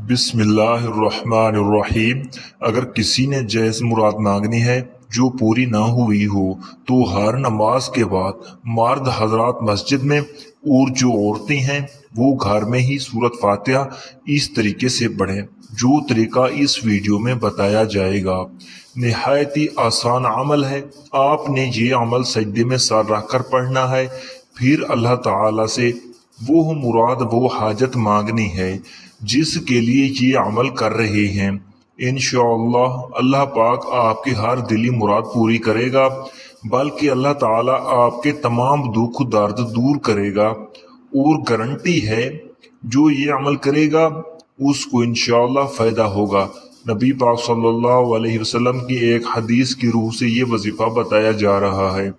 बिस्मिल्लाहिर्रहमानिर्रहीम। अगर किसी ने जैस मुराद मांगनी है जो पूरी ना हुई हो तो हर नमाज के बाद मर्द हजरात मस्जिद में और जो औरतें हैं वो घर में ही सूरत फातिहा इस तरीके से पढ़ें जो तरीका इस वीडियो में बताया जाएगा। निहायत ही आसान अमल है। आपने ये अमल सजदे में सर रख कर पढ़ना है। फिर अल्लाह ताला से वो मुराद वो हाजत मांगनी है जिसके लिए ये अमल कर रहे हैं। इंशाअल्लाह अल्लाह पाक आपकी हर दिली मुराद पूरी करेगा, बल्कि अल्लाह ताला आपके तमाम दुख दर्द दूर करेगा। और गारंटी है जो ये अमल करेगा उसको इंशाअल्लाह फ़ायदा होगा। नबी पाक सल्लल्लाहु अलैहि वसल्लम की एक हदीस की रूह से ये वजीफ़ा बताया जा रहा है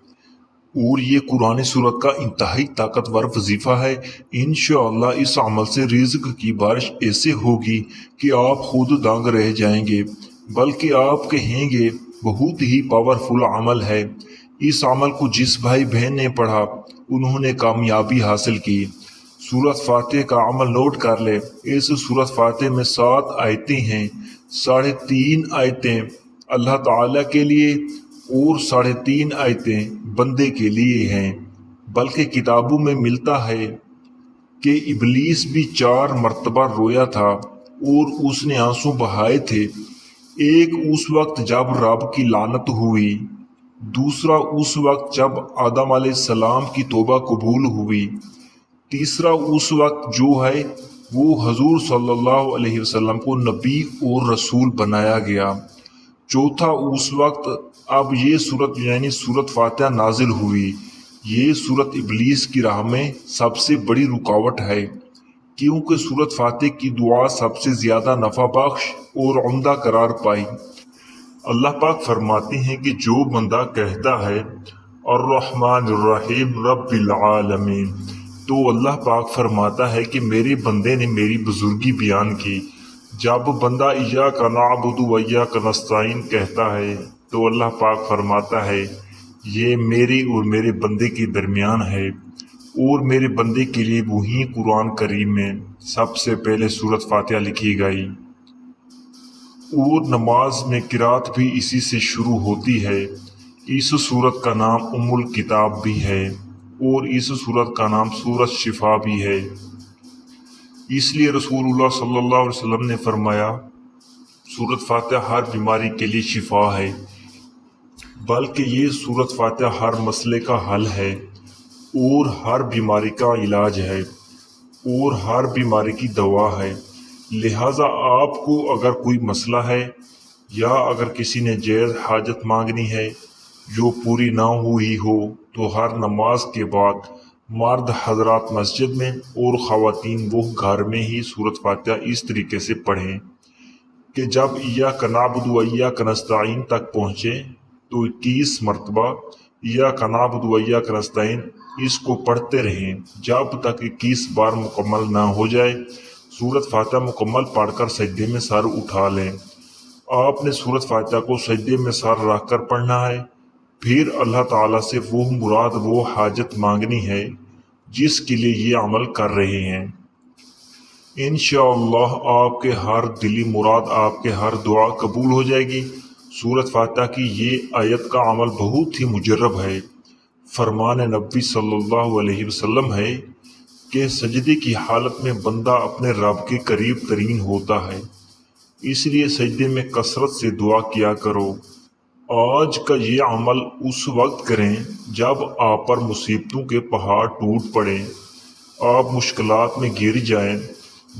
और ये कुरान सूरत का इंतहाई ताकतवर वजीफ़ा है। इंशाअल्लाह इस अमल से रिज़्क की बारिश ऐसे होगी कि आप खुद दंग रह जाएंगे, बल्कि आप कहेंगे बहुत ही पावरफुल अमल है। इस अमल को जिस भाई बहन ने पढ़ा उन्होंने कामयाबी हासिल की। सूरत फातिहा का अमल नोट कर ले। इस सूरत फातिहा में 7 आयतें हैं। 3.5 आयतें अल्लाह ताला के लिए और 3.5 आयतें बंदे के लिए हैं। बल्कि किताबों में मिलता है कि इबलीस भी 4 मरतबा रोया था और उसने आंसू बहाए थे। एक उस वक्त जब रब की लानत हुई, दूसरा उस वक्त जब आदम अलैहिस्सलाम की तौबा कबूल हुई, तीसरा उस वक्त जो है वो हजूर सल्लल्लाहु अलैहि वसल्लम को नबी और रसूल बनाया गया, चौथा उस वक्त अब ये सूरत यानी सूरत फातिहा नाजिल हुई। ये सूरत इबलीस की राह में सबसे बड़ी रुकावट है, क्योंकि सूरत फातिहा की दुआ सबसे ज़्यादा नफ़ा बख्श और उम्दा करार पाई। अल्लाह पाक फरमाते हैं कि जो बंदा कहता है अर्रहमानिर्रहीम रब्बिल आलमीन, तो अल्लाह पाक फरमाता है कि मेरे बंदे ने मेरी बुजुर्गी बयान की। जब बंदा इय्याका नअबुदु व इय्याका नस्तईन कहता है तो अल्लाह पाक फरमाता है ये मेरे और मेरे बंदे के दरमियान है, और मेरे बंदे के लिए वही कुरान करीम में सबसे पहले सूरत फातिहा लिखी गई। और नमाज में किरात भी इसी से शुरू होती है। इस सूरत का नाम उम्मुल किताब भी है और इस सूरत का नाम सूरत शिफा भी है। इसलिए रसूलुल्लाह सल्लल्लाहु अलैहि वसल्लम ने फरमाया सूरत फातिहा हर बीमारी के लिए शिफा है, बल्कि ये सूरत फातिहा हर मसले का हल है और हर बीमारी का इलाज है और हर बीमारी की दवा है। लिहाजा आपको अगर कोई मसला है या अगर किसी ने जायज़ हाजत मांगनी है जो पूरी ना हुई हो तो हर नमाज के बाद मर्द हजरात मस्जिद में और ख़वातीन वो घर में ही सूरत फातिहा इस तरीके से पढ़ें कि जब इय्याका नअबुदु व इय्याका नस्तईन तक पहुँचे तो 21 मरतबा इय्याका नअबुदु व इय्याका नस्तईन इसको पढ़ते रहें जब तक 21 बार मुकम्मल ना हो जाए। सूरत फातिहा मुकम्मल पढ़कर सजदे में सर उठा लें। आपने सूरत फातिहा को सजदे में सर रख कर पढ़ना है। फिर अल्लाह ताला से वो मुराद वो हाजत मांगनी है जिसके लिए ये अमल कर रहे हैं। इंशाअल्लाह आपके हर दिली मुराद आपके हर दुआ कबूल हो जाएगी। सूरत फातिहा की ये आयत का अमल बहुत ही मुजर्रब है। फरमान नबी सल्लल्लाहु अलैहि वसल्लम है कि सजदे की हालत में बंदा अपने रब के करीब तरीन होता है, इसलिए सजदे में कसरत से दुआ किया करो। आज का ये अमल उस वक्त करें जब आप पर मुसीबतों के पहाड़ टूट पड़े, आप मुश्किलात में गिर जाएं।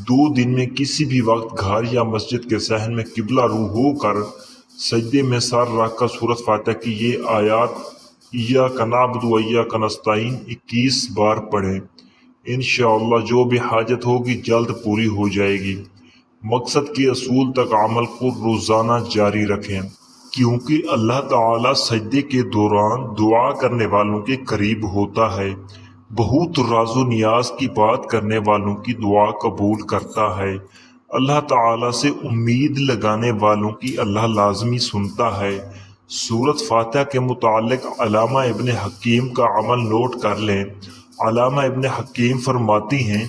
2 दिन में किसी भी वक्त घर या मस्जिद के सहन में किबला रू होकर सजदे में सर रख कर सूरत फातिहा की ये आयत इय्याका नअबुदु व इय्याका नस्तईन 21 बार पढ़ें। इंशाअल्लाह जो भी हाजत होगी जल्द पूरी हो जाएगी। मकसद के असूल तक अमल को रोज़ाना जारी रखें, क्योंकि अल्लाह ताला सजदे के दौरान दुआ करने वालों के करीब होता है। बहुत राज़ो नियाज की बात करने वालों की दुआ कबूल करता है। अल्लाह ताला से उम्मीद लगाने वालों की अल्लाह लाजमी सुनता है। सूरत फातिहा के मुताल्लिक़ अल्लामा इब्न हकीम का अमल नोट कर लें। अल्लामा इब्न हकीम फरमाती हैं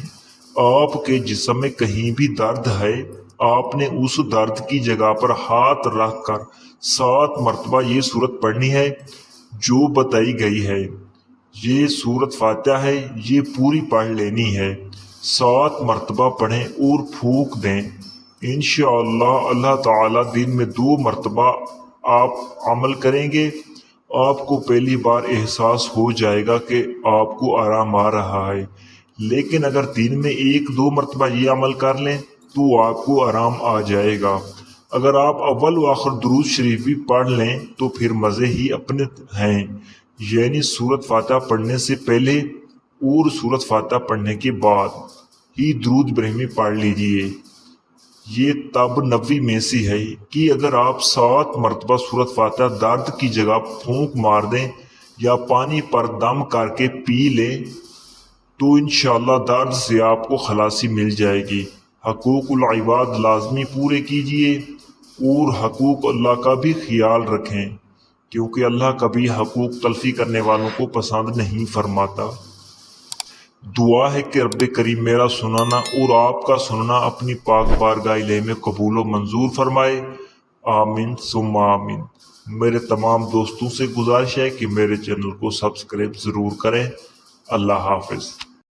आपके जिस्म में कहीं भी दर्द है आपने उस दर्द की जगह पर हाथ रख कर 7 मरतबा ये सूरत पढ़नी है जो बताई गई है। ये सूरत फातिहा है, ये पूरी पढ़ लेनी है। 7 मरतबा पढ़ें और फूंक दें। इंशाअल्लाह अल्लाह ताला दिन में 2 मरतबा आप अमल करेंगे, आपको पहली बार एहसास हो जाएगा कि आपको आराम आ रहा है। लेकिन अगर दिन में 1-2 मरतबा ये अमल कर लें तो आपको आराम आ जाएगा। अगर आप अव्वल व आखिर दुरूद शरीफ भी पढ़ लें तो फिर मज़े ही अपने हैं। यानी सूरत फातिहा पढ़ने से पहले और सूरत फातिहा पढ़ने के बाद ही दुरूद इब्राहिमी पढ़ लीजिए। ये तब 90 में से है कि अगर आप 7 मरतबा सूरत फातिहा दर्द की जगह फूंक मार दें या पानी पर दम करके पी लें तो इंशाअल्लाह दर्द से आपको खलासी मिल जाएगी। हकूकुल इबाद लाजमी पूरे कीजिए और हकूक अल्लाह का भी ख्याल रखें, क्योंकि अल्लाह कभी हकूक तलफी करने वालों को पसंद नहीं फरमाता। दुआ है कि रब्बे करीम मेरा सुनाना और आपका सुनना अपनी पाक बारगाह इलाही में कबूल व मंजूर फरमाए। आमीन सुम्मा आमीन। मेरे तमाम दोस्तों से गुजारिश है कि मेरे चैनल को सब्सक्राइब ज़रूर करें। अल्लाह हाफिज़।